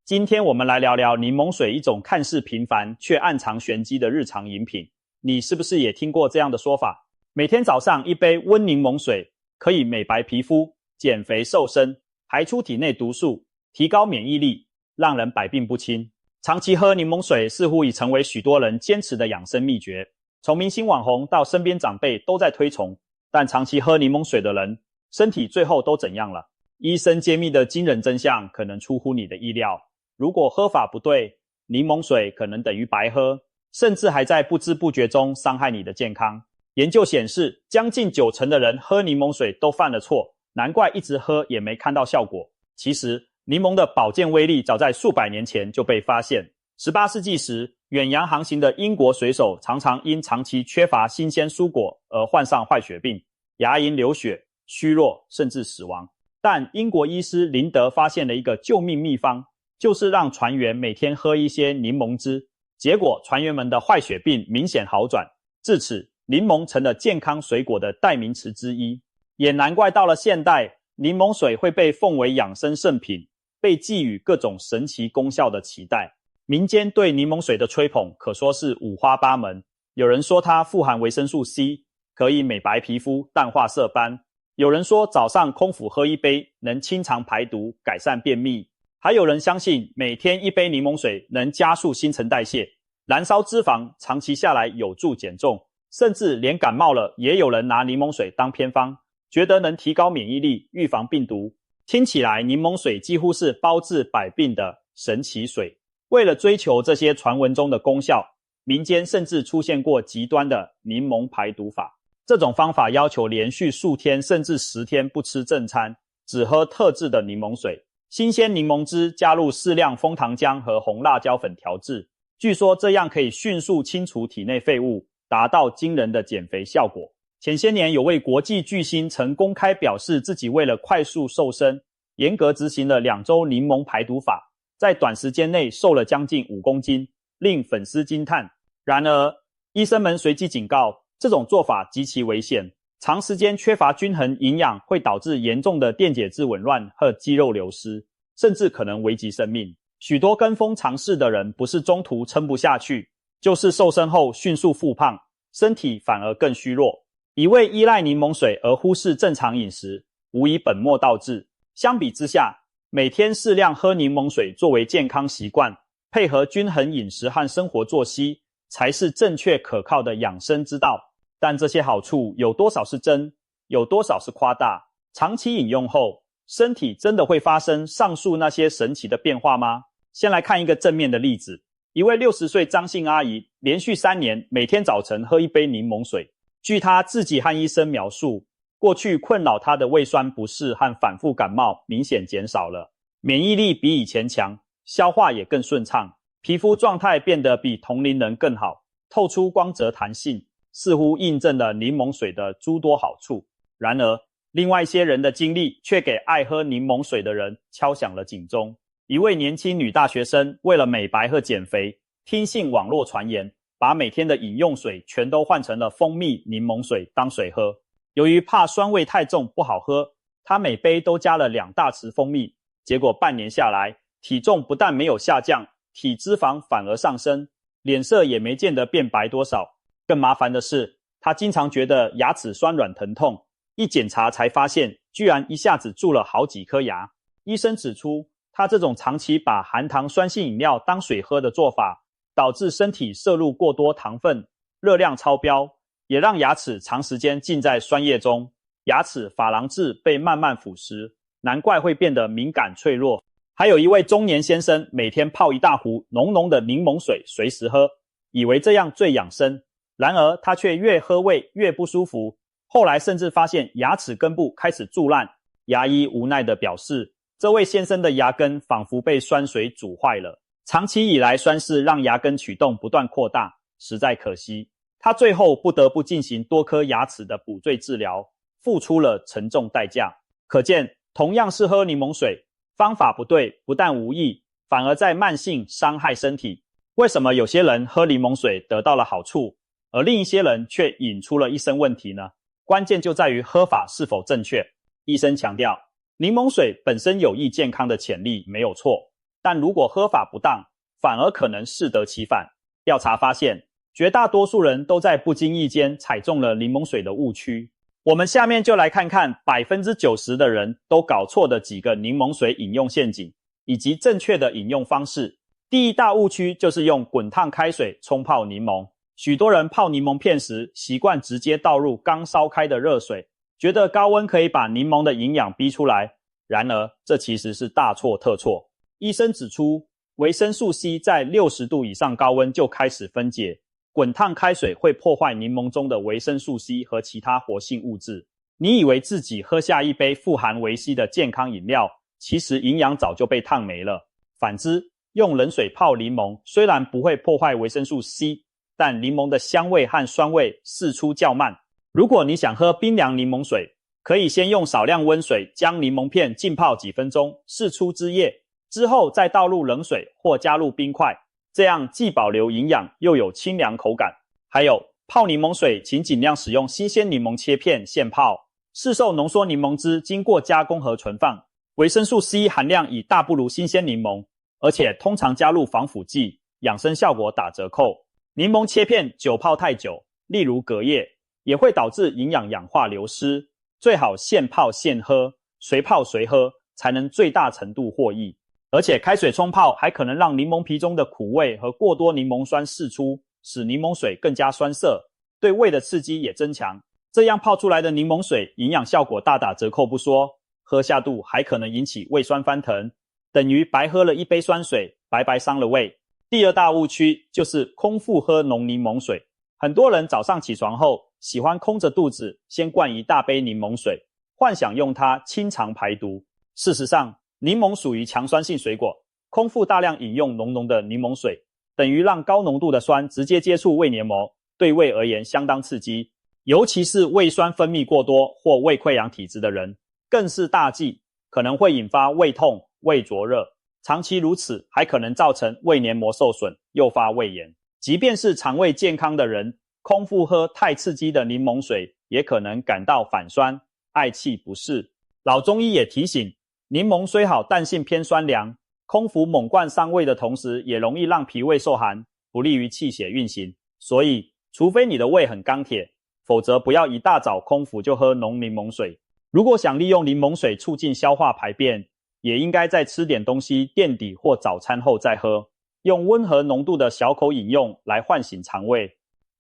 今天我们来聊聊柠檬水，一种看似平凡却暗藏玄机的日常饮品。你是不是也听过这样的说法？每天早上一杯温柠檬水，可以美白皮肤、减肥瘦身、排出体内毒素、提高免疫力，让人百病不侵。长期喝柠檬水似乎已成为许多人坚持的养生秘诀，从明星网红到身边长辈都在推崇。但长期喝柠檬水的人，身体最后都怎样了？医生揭秘的惊人真相可能出乎你的意料。如果喝法不对，柠檬水可能等于白喝，甚至还在不知不觉中伤害你的健康。研究显示，将近90%的人喝柠檬水都犯了错，难怪一直喝也没看到效果。其实，柠檬的保健威力早在数百年前就被发现。18世纪时，远洋航行的英国水手常常因长期缺乏新鲜蔬果而患上坏血病，牙龈流血、虚弱，甚至死亡。但英国医师林德发现了一个救命秘方，就是让船员每天喝一些柠檬汁，结果船员们的坏血病明显好转。至此，柠檬成了健康水果的代名词之一。也难怪到了现代，柠檬水会被奉为养生圣品，被寄予各种神奇功效的期待。民间对柠檬水的吹捧可说是五花八门，有人说它富含维生素 C， 可以美白皮肤、淡化色斑；有人说早上空腹喝一杯能清肠排毒、改善便秘；还有人相信每天一杯柠檬水能加速新陈代谢、燃烧脂肪，长期下来有助减重。甚至连感冒了也有人拿柠檬水当偏方，觉得能提高免疫力、预防病毒。听起来柠檬水几乎是包治百病的神奇水。为了追求这些传闻中的功效，民间甚至出现过极端的柠檬排毒法。这种方法要求连续数天甚至10天不吃正餐，只喝特制的柠檬水，新鲜柠檬汁加入适量枫糖浆和红辣椒粉调制。据说这样可以迅速清除体内废物，达到惊人的减肥效果。前些年有位国际巨星曾公开表示，自己为了快速瘦身，严格执行了2周柠檬排毒法，在短时间内瘦了将近5公斤，令粉丝惊叹。然而，医生们随即警告，这种做法极其危险，长时间缺乏均衡营养会导致严重的电解质紊乱和肌肉流失，甚至可能危及生命。许多跟风尝试的人不是中途撑不下去，就是瘦身后迅速复胖，身体反而更虚弱。一味依赖柠檬水而忽视正常饮食，无疑本末倒置。相比之下，每天适量喝柠檬水作为健康习惯，配合均衡饮食和生活作息，才是正确可靠的养生之道。但这些好处有多少是真，有多少是夸大？长期饮用后，身体真的会发生上述那些神奇的变化吗？先来看一个正面的例子。一位60岁张姓阿姨，连续3年每天早晨喝一杯柠檬水。据她自己和医生描述，过去困扰她的胃酸不适和反复感冒明显减少了，免疫力比以前强，消化也更顺畅，皮肤状态变得比同龄人更好，透出光泽弹性，似乎印证了柠檬水的诸多好处。然而，另外一些人的经历却给爱喝柠檬水的人敲响了警钟。一位年轻女大学生为了美白和减肥，听信网络传言，把每天的饮用水全都换成了蜂蜜柠檬水当水喝。由于怕酸味太重不好喝，她每杯都加了2大匙蜂蜜。结果半年下来，体重不但没有下降，体脂肪反而上升，脸色也没见得变白多少。更麻烦的是，她经常觉得牙齿酸软疼痛，一检查才发现居然一下子蛀了好几颗牙。医生指出，她这种长期把含糖酸性饮料当水喝的做法，导致身体摄入过多糖分，热量超标，也让牙齿长时间浸在酸液中，牙齿珐琅质被慢慢腐蚀，难怪会变得敏感脆弱。还有一位中年先生，每天泡一大壶浓浓的柠檬水随时喝，以为这样最养生，然而他却越喝胃越不舒服，后来甚至发现牙齿根部开始蛀烂。牙医无奈地表示，这位先生的牙根仿佛被酸水煮坏了，长期以来酸势让牙根曲洞不断扩大，实在可惜。他最后不得不进行多颗牙齿的补缀治疗，付出了沉重代价。可见，同样是喝柠檬水，方法不对，不但无益，反而在慢性伤害身体。为什么有些人喝柠檬水得到了好处，而另一些人却引出了一身问题呢？关键就在于喝法是否正确。医生强调，柠檬水本身有益健康的潜力没有错，但如果喝法不当，反而可能适得其反。调查发现，绝大多数人都在不经意间踩中了柠檬水的误区。我们下面就来看看 90% 的人都搞错的几个柠檬水饮用陷阱，以及正确的饮用方式。第一大误区就是用滚烫开水冲泡柠檬。许多人泡柠檬片时习惯直接倒入刚烧开的热水，觉得高温可以把柠檬的营养逼出来。然而，这其实是大错特错。医生指出，维生素 C 在60度以上高温就开始分解，滚烫开水会破坏柠檬中的维生素 C 和其他活性物质。你以为自己喝下一杯富含维 C 的健康饮料，其实营养早就被烫没了。反之，用冷水泡柠檬虽然不会破坏维生素 C， 但柠檬的香味和酸味释出较慢。如果你想喝冰凉柠檬水，可以先用少量温水将柠檬片浸泡几分钟，释出汁液，之后再倒入冷水或加入冰块，这样既保留营养又有清凉口感。还有，泡柠檬水请尽量使用新鲜柠檬切片现泡，市售浓缩柠檬汁经过加工和存放，维生素 C 含量已大不如新鲜柠檬，而且通常加入防腐剂，养生效果打折扣。柠檬切片久泡太久，例如隔夜，也会导致营养氧化流失，最好现泡现喝，随泡随喝，才能最大程度获益。而且开水冲泡还可能让柠檬皮中的苦味和过多柠檬酸释出，使柠檬水更加酸涩，对胃的刺激也增强。这样泡出来的柠檬水营养效果大打折扣不说，喝下肚还可能引起胃酸翻腾，等于白喝了一杯酸水，白白伤了胃。第二大误区就是空腹喝浓柠檬水。很多人早上起床后喜欢空着肚子先灌一大杯柠檬水，幻想用它清肠排毒。事实上，柠檬属于强酸性水果，空腹大量饮用浓浓的柠檬水，等于让高浓度的酸直接接触胃黏膜，对胃而言相当刺激。尤其是胃酸分泌过多或胃溃疡体质的人，更是大忌，可能会引发胃痛、胃灼热。长期如此，还可能造成胃黏膜受损，诱发胃炎。即便是肠胃健康的人，空腹喝太刺激的柠檬水，也可能感到反酸、嗳气不适。老中医也提醒，柠檬虽好，但性偏酸凉，空腹猛灌伤胃的同时，也容易让脾胃受寒，不利于气血运行。所以，除非你的胃很钢铁，否则不要一大早空腹就喝浓柠檬水。如果想利用柠檬水促进消化排便，也应该在吃点东西垫底或早餐后再喝，用温和浓度的小口饮用来唤醒肠胃。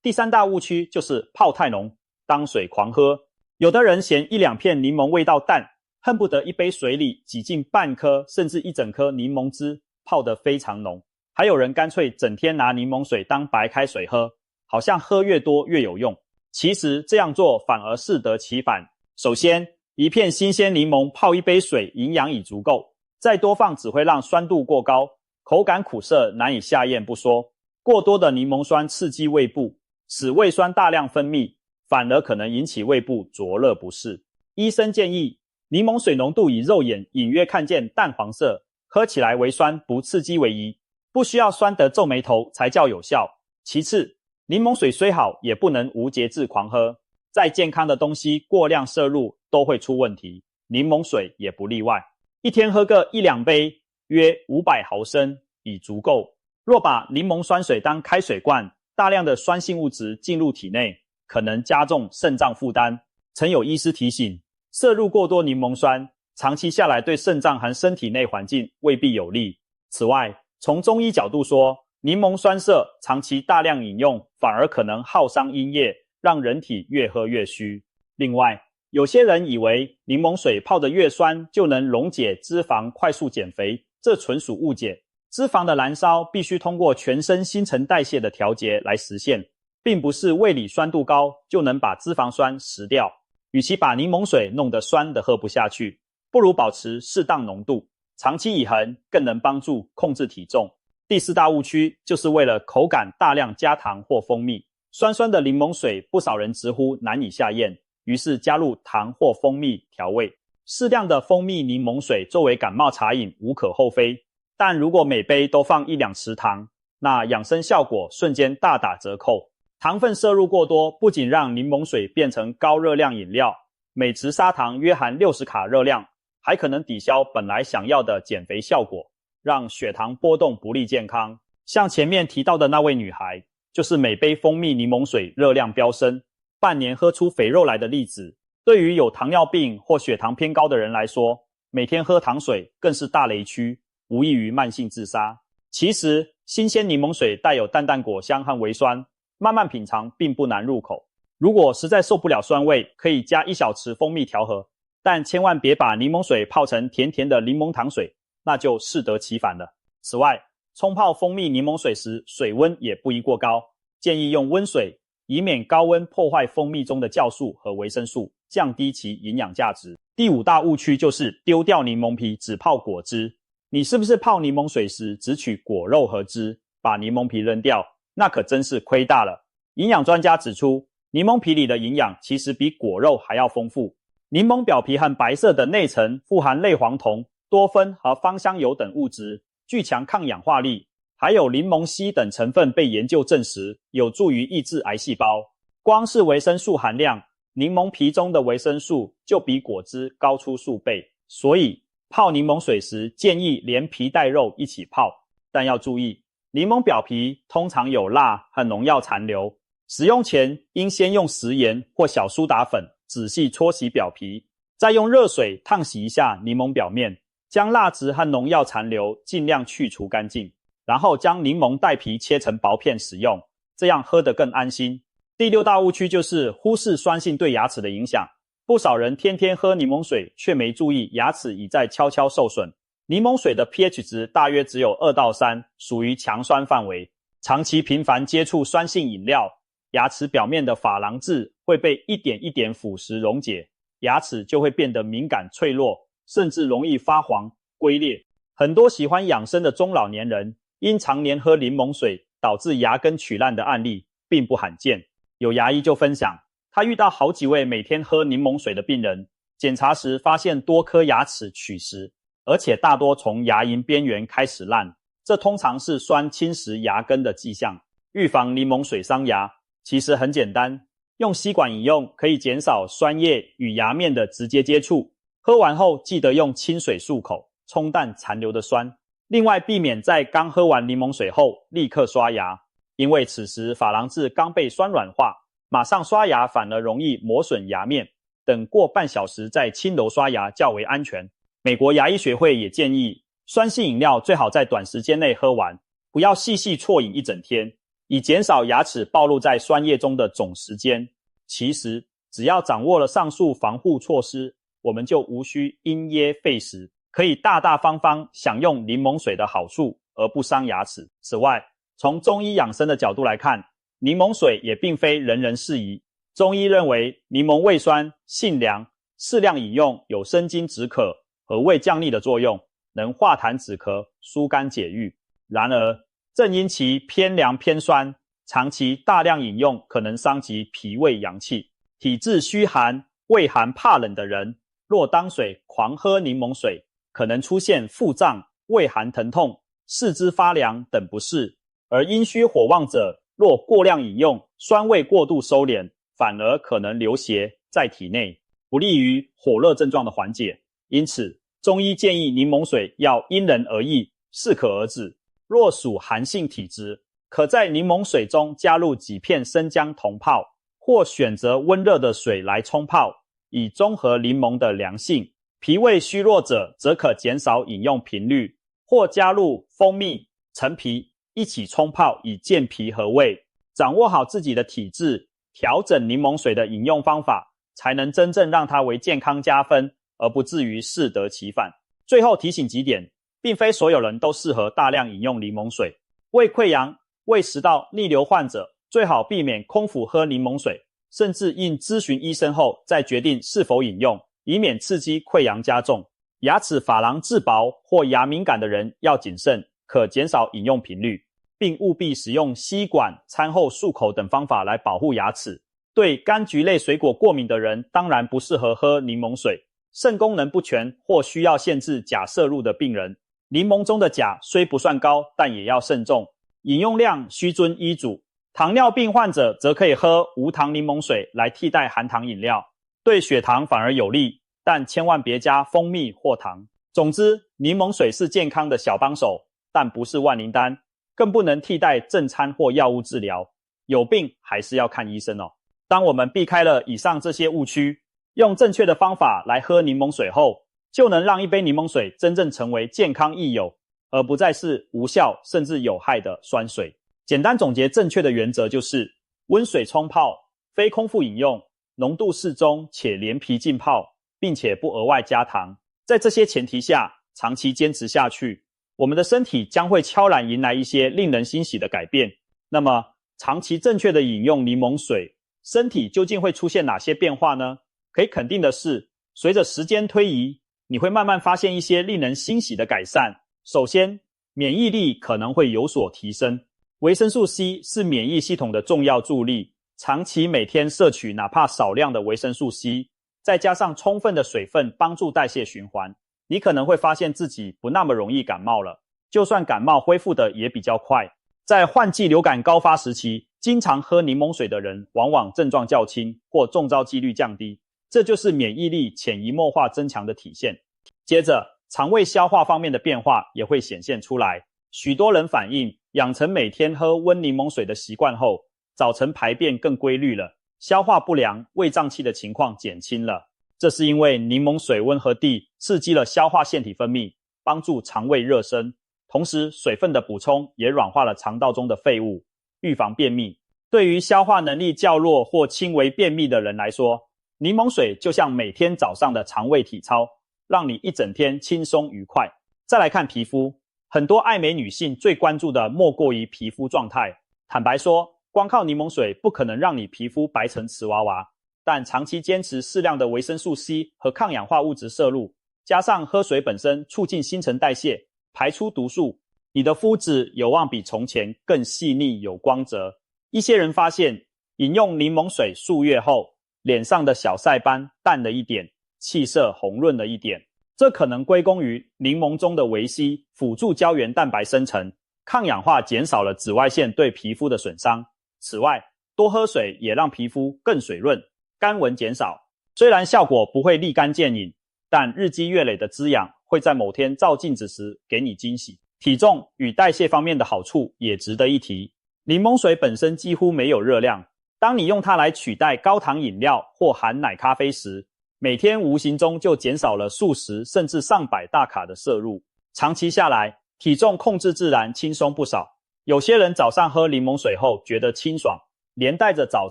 第三大误区就是泡太浓，当水狂喝。有的人嫌一两片柠檬味道淡，恨不得一杯水里挤进半颗甚至一整颗柠檬汁，泡得非常浓。还有人干脆整天拿柠檬水当白开水喝，好像喝越多越有用。其实这样做反而适得其反。首先，一片新鲜柠檬泡一杯水，营养已足够，再多放只会让酸度过高，口感苦涩难以下咽不说，过多的柠檬酸刺激胃部，使胃酸大量分泌，反而可能引起胃部灼热不适。医生建议，柠檬水浓度以肉眼隐约看见淡黄色，喝起来微酸不刺激为宜，不需要酸得皱眉头才叫有效。其次，柠檬水虽好，也不能无节制狂喝，再健康的东西过量摄入都会出问题，柠檬水也不例外。一天喝个一两杯，约500毫升已足够。若把柠檬酸水当开水灌，大量的酸性物质进入体内，可能加重肾脏负担。曾有医师提醒，摄入过多柠檬酸，长期下来对肾脏和身体内环境未必有利。此外，从中医角度说，柠檬酸涩，长期大量饮用，反而可能耗伤阴液，让人体越喝越虚。另外，有些人以为柠檬水泡得越酸就能溶解脂肪快速减肥，这纯属误解。脂肪的燃烧必须通过全身新陈代谢的调节来实现，并不是胃里酸度高就能把脂肪酸食掉。与其把柠檬水弄得酸的喝不下去，不如保持适当浓度，长期以恒更能帮助控制体重。第四大误区就是为了口感大量加糖或蜂蜜。酸酸的柠檬水不少人直呼难以下咽，于是加入糖或蜂蜜调味。适量的蜂蜜柠檬水作为感冒茶饮无可厚非，但如果每杯都放1-2匙糖，那养生效果瞬间大打折扣。糖分摄入过多不仅让柠檬水变成高热量饮料，每匙砂糖约含60卡热量，还可能抵消本来想要的减肥效果。让血糖波动不利健康。像前面提到的那位女孩，就是每杯蜂蜜柠檬水热量飙升，半年喝出肥肉来的例子。对于有糖尿病或血糖偏高的人来说，每天喝糖水更是大雷区，无异于慢性自杀。其实新鲜柠檬水带有淡淡果香和微酸，慢慢品尝并不难入口。如果实在受不了酸味，可以加1小匙蜂蜜调和，但千万别把柠檬水泡成甜甜的柠檬糖水，那就适得其反了。此外，冲泡蜂蜜柠檬水时，水温也不宜过高，建议用温水，以免高温破坏蜂蜜中的酵素和维生素，降低其营养价值。第5大误区就是丢掉柠檬皮，只泡果汁。你是不是泡柠檬水时只取果肉和汁，把柠檬皮扔掉？那可真是亏大了。营养专家指出，柠檬皮里的营养其实比果肉还要丰富。柠檬表皮和白色的内层富含类黄酮、多酚和芳香油等物质，具强抗氧化力，还有柠檬烯等成分被研究证实有助于抑制癌细胞。光是维生素含量，柠檬皮中的维生素就比果汁高出数倍，所以泡柠檬水时建议连皮带肉一起泡。但要注意，柠檬表皮通常有蜡和农药残留，使用前应先用食盐或小苏打粉仔细搓洗表皮，再用热水烫洗一下柠檬表面，将蜡质和农药残留尽量去除干净，然后将柠檬带皮切成薄片使用，这样喝得更安心。第6大误区就是忽视酸性对牙齿的影响。不少人天天喝柠檬水，却没注意牙齿已在悄悄受损。柠檬水的 pH 值大约只有2到3，属于强酸范围。长期频繁接触酸性饮料，牙齿表面的珐琅质会被一点一点腐蚀溶解，牙齿就会变得敏感脆弱，甚至容易发黄、龟裂。很多喜欢养生的中老年人，因常年喝柠檬水导致牙根取烂的案例并不罕见。有牙医就分享，他遇到好几位每天喝柠檬水的病人，检查时发现多颗牙齿取蚀，而且大多从牙龈边缘开始烂，这通常是酸侵蚀牙根的迹象。预防柠檬水伤牙，其实很简单，用吸管饮用可以减少酸液与牙面的直接接触，喝完后记得用清水漱口，冲淡残留的酸。另外，避免在刚喝完柠檬水后立刻刷牙，因为此时珐琅质刚被酸软化，马上刷牙反而容易磨损牙面，等过半小时再轻柔刷牙较为安全。美国牙医学会也建议，酸性饮料最好在短时间内喝完，不要细细啜饮一整天，以减少牙齿暴露在酸液中的总时间。其实，只要掌握了上述防护措施，我们就无需因噎废食，可以大大方方享用柠檬水的好处，而不伤牙齿。此外，从中医养生的角度来看，柠檬水也并非人人适宜。中医认为，柠檬味酸、性凉，适量饮用有生津止渴和胃降逆的作用，能化痰止咳、疏肝解郁。然而，正因其偏凉偏酸，长期大量饮用可能伤及脾胃阳气。体质虚寒、畏寒怕冷的人，若当水狂喝柠檬水，可能出现腹胀、畏寒疼痛、四肢发凉等不适。而阴虚火旺者，若过量饮用，酸味过度收敛，反而可能留邪在体内，不利于火热症状的缓解。因此，中医建议柠檬水要因人而异，适可而止。若属寒性体质，可在柠檬水中加入几片生姜同泡，或选择温热的水来冲泡，以中和柠檬的凉性。脾胃虚弱者则可减少饮用频率，或加入蜂蜜、陈皮一起冲泡，以健脾和胃。掌握好自己的体质，调整柠檬水的饮用方法，才能真正让它为健康加分，而不至于适得其反。最后提醒几点，并非所有人都适合大量饮用柠檬水。胃溃疡、胃食道逆流患者最好避免空腹喝柠檬水，甚至应咨询医生后再决定是否饮用，以免刺激溃疡加重。牙齿珐琅质薄或牙敏感的人要谨慎，可减少饮用频率，并务必使用吸管、餐后漱口等方法来保护牙齿。对柑橘类水果过敏的人当然不适合喝柠檬水。肾功能不全或需要限制钾摄入的病人，柠檬中的钾虽不算高，但也要慎重，饮用量需遵医嘱。糖尿病患者则可以喝无糖柠檬水来替代含糖饮料，对血糖反而有利，但千万别加蜂蜜或糖。总之，柠檬水是健康的小帮手，但不是万灵丹，更不能替代正餐或药物治疗。有病还是要看医生哦。当我们避开了以上这些误区，用正确的方法来喝柠檬水后，就能让一杯柠檬水真正成为健康益友，而不再是无效甚至有害的酸水。简单总结正确的原则就是：温水冲泡，非空腹饮用，浓度适中且连皮浸泡，并且不额外加糖。在这些前提下，长期坚持下去，我们的身体将会悄然迎来一些令人欣喜的改变。那么，长期正确的饮用柠檬水，身体究竟会出现哪些变化呢？可以肯定的是，随着时间推移，你会慢慢发现一些令人欣喜的改善。首先，免疫力可能会有所提升。维生素 C 是免疫系统的重要助力，长期每天摄取哪怕少量的维生素 C， 再加上充分的水分帮助代谢循环，你可能会发现自己不那么容易感冒了。就算感冒恢复的也比较快。在换季流感高发时期，经常喝柠檬水的人往往症状较轻或中招几率降低，这就是免疫力潜移默化增强的体现。接着，肠胃消化方面的变化也会显现出来。许多人反映，养成每天喝温柠檬水的习惯后，早晨排便更规律了，消化不良、胃胀气的情况减轻了。这是因为柠檬水温和地刺激了消化腺体分泌，帮助肠胃热身，同时水分的补充也软化了肠道中的废物，预防便秘。对于消化能力较弱或轻微便秘的人来说，柠檬水就像每天早上的肠胃体操，让你一整天轻松愉快。再来看皮肤，很多爱美女性最关注的莫过于皮肤状态。坦白说，光靠柠檬水不可能让你皮肤白成瓷娃娃，但长期坚持适量的维生素 C 和抗氧化物质摄入，加上喝水本身促进新陈代谢，排出毒素，你的肤质有望比从前更细腻有光泽。一些人发现，饮用柠檬水数月后，脸上的小晒斑淡了一点，气色红润了一点。这可能归功于柠檬中的维 C 辅助胶原蛋白生成，抗氧化减少了紫外线对皮肤的损伤。此外，多喝水也让皮肤更水润，干纹减少。虽然效果不会立竿见影，但日积月累的滋养会在某天照镜子时给你惊喜。体重与代谢方面的好处也值得一提。柠檬水本身几乎没有热量，当你用它来取代高糖饮料或含奶咖啡时，每天无形中就减少了数十甚至上百大卡的摄入。长期下来，体重控制自然轻松不少。有些人早上喝柠檬水后觉得清爽，连带着早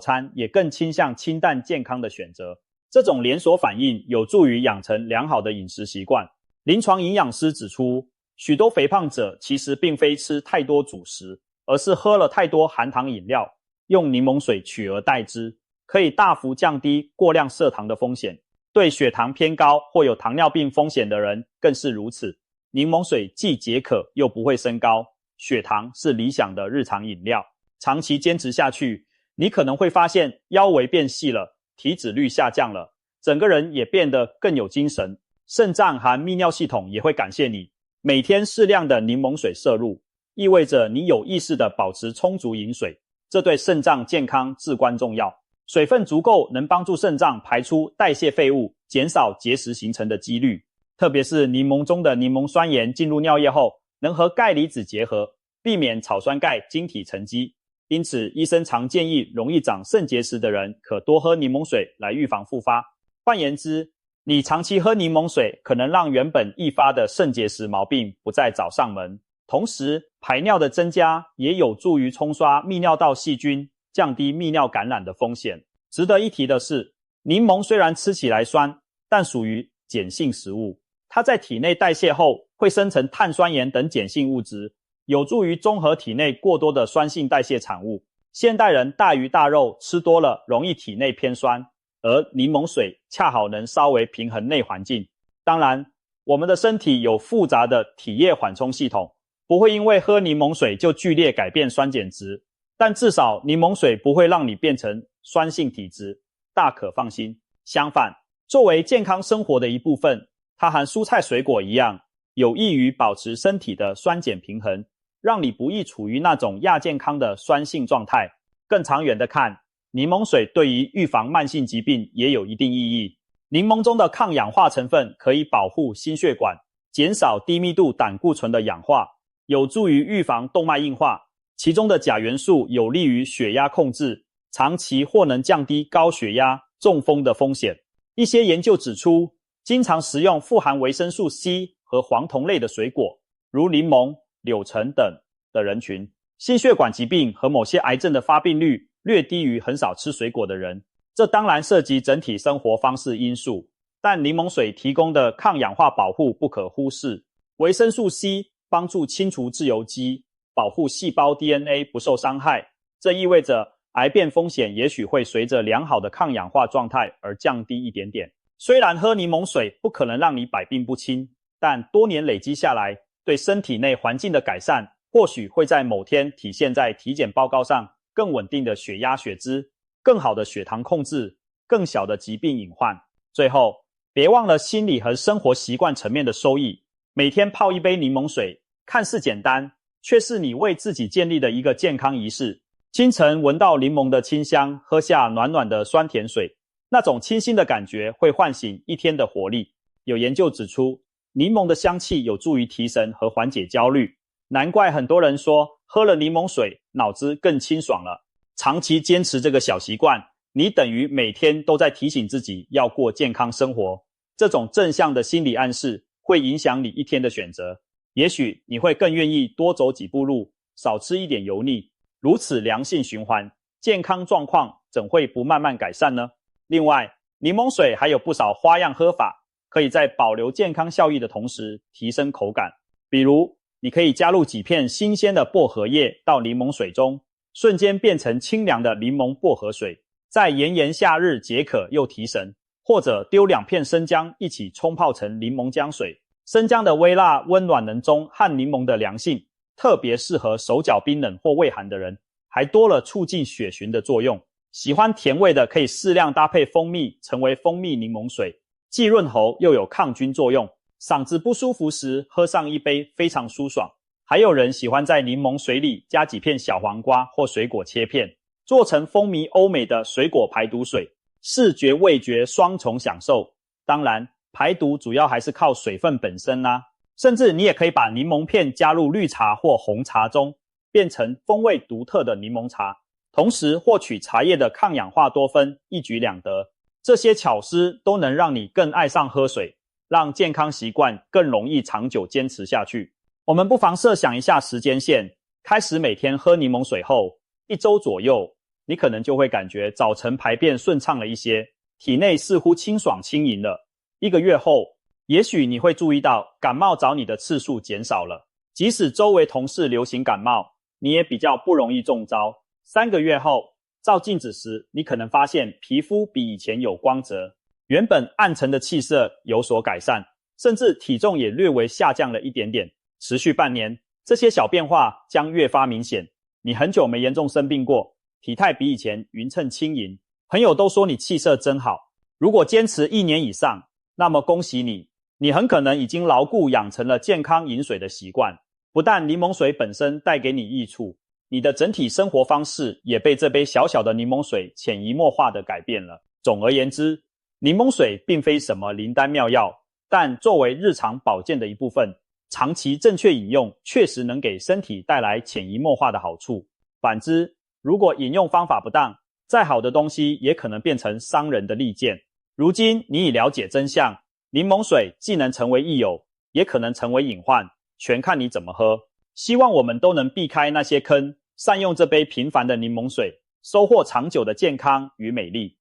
餐也更倾向清淡健康的选择。这种连锁反应有助于养成良好的饮食习惯。临床营养师指出，许多肥胖者其实并非吃太多主食，而是喝了太多含糖饮料，用柠檬水取而代之，可以大幅降低过量摄糖的风险。对血糖偏高或有糖尿病风险的人更是如此。柠檬水既解渴又不会升高，血糖是理想的日常饮料。长期坚持下去，你可能会发现腰围变细了，体脂率下降了，整个人也变得更有精神，肾脏和泌尿系统也会感谢你。每天适量的柠檬水摄入，意味着你有意识地保持充足饮水，这对肾脏健康至关重要。水分足够能帮助肾脏排出代谢废物，减少结石形成的几率。特别是柠檬中的柠檬酸盐进入尿液后，能和钙离子结合，避免草酸钙晶体沉积。因此，医生常建议容易长肾结石的人可多喝柠檬水来预防复发。换言之，你长期喝柠檬水可能让原本易发的肾结石毛病不再找上门。同时，排尿的增加也有助于冲刷泌尿道细菌，降低泌尿感染的风险。值得一提的是，柠檬虽然吃起来酸，但属于碱性食物，它在体内代谢后会生成碳酸盐等碱性物质，有助于中和体内过多的酸性代谢产物。现代人大鱼大肉吃多了，容易体内偏酸，而柠檬水恰好能稍微平衡内环境。当然，我们的身体有复杂的体液缓冲系统，不会因为喝柠檬水就剧烈改变酸碱值，但至少柠檬水不会让你变成酸性体质，大可放心。相反，作为健康生活的一部分，它和蔬菜水果一样，有益于保持身体的酸碱平衡，让你不易处于那种亚健康的酸性状态。更长远的看，柠檬水对于预防慢性疾病也有一定意义。柠檬中的抗氧化成分可以保护心血管，减少低密度胆固醇的氧化，有助于预防动脉硬化。其中的钾元素有利于血压控制，长期或能降低高血压、中风的风险。一些研究指出，经常食用富含维生素 C 和黄酮类的水果，如柠檬、柳橙等的人群，心血管疾病和某些癌症的发病率略低于很少吃水果的人。这当然涉及整体生活方式因素，但柠檬水提供的抗氧化保护不可忽视。维生素 C 帮助清除自由基，保护细胞 DNA 不受伤害，这意味着癌变风险也许会随着良好的抗氧化状态而降低一点点。虽然喝柠檬水不可能让你百病不侵，但多年累积下来，对身体内环境的改善，或许会在某天体现在体检报告上。更稳定的血压血脂，更好的血糖控制，更小的疾病隐患。最后，别忘了心理和生活习惯层面的收益。每天泡一杯柠檬水，看似简单，却是你为自己建立的一个健康仪式。清晨闻到柠檬的清香，喝下暖暖的酸甜水，那种清新的感觉会唤醒一天的活力。有研究指出，柠檬的香气有助于提神和缓解焦虑，难怪很多人说喝了柠檬水脑子更清爽了。长期坚持这个小习惯，你等于每天都在提醒自己要过健康生活。这种正向的心理暗示会影响你一天的选择，也许你会更愿意多走几步路，少吃一点油腻。如此良性循环，健康状况怎会不慢慢改善呢？另外，柠檬水还有不少花样喝法，可以在保留健康效益的同时提升口感。比如，你可以加入几片新鲜的薄荷叶到柠檬水中，瞬间变成清凉的柠檬薄荷水，在炎炎夏日解渴又提神。或者丢2片生姜一起冲泡成柠檬姜水，生姜的微辣温暖能中和柠檬的凉性，特别适合手脚冰冷或畏寒的人，还多了促进血循的作用。喜欢甜味的可以适量搭配蜂蜜，成为蜂蜜柠檬水，既润喉又有抗菌作用。嗓子不舒服时喝上一杯非常舒爽。还有人喜欢在柠檬水里加几片小黄瓜或水果切片，做成风靡欧美的水果排毒水，视觉味觉双重享受。当然，排毒主要还是靠水分本身啦。甚至你也可以把柠檬片加入绿茶或红茶中，变成风味独特的柠檬茶，同时获取茶叶的抗氧化多酚，一举两得。这些巧思都能让你更爱上喝水，让健康习惯更容易长久坚持下去。我们不妨设想一下时间线，开始每天喝柠檬水后，1周左右，你可能就会感觉早晨排便顺畅了一些，体内似乎清爽轻盈了。1个月后，也许你会注意到感冒找你的次数减少了，即使周围同事流行感冒，你也比较不容易中招。3个月后，照镜子时，你可能发现皮肤比以前有光泽，原本暗沉的气色有所改善，甚至体重也略微下降了一点点。持续半年，这些小变化将越发明显。你很久没严重生病过，体态比以前匀称轻盈，朋友都说你气色真好。如果坚持1年以上，那么恭喜你，你很可能已经牢固养成了健康饮水的习惯。不但柠檬水本身带给你益处，你的整体生活方式也被这杯小小的柠檬水潜移默化地改变了。总而言之，柠檬水并非什么灵丹妙药，但作为日常保健的一部分，长期正确饮用确实能给身体带来潜移默化的好处。反之，如果饮用方法不当，再好的东西也可能变成伤人的利剑。如今你已了解真相，柠檬水既能成为益友，也可能成为隐患，全看你怎么喝。希望我们都能避开那些坑，善用这杯平凡的柠檬水，收获长久的健康与美丽。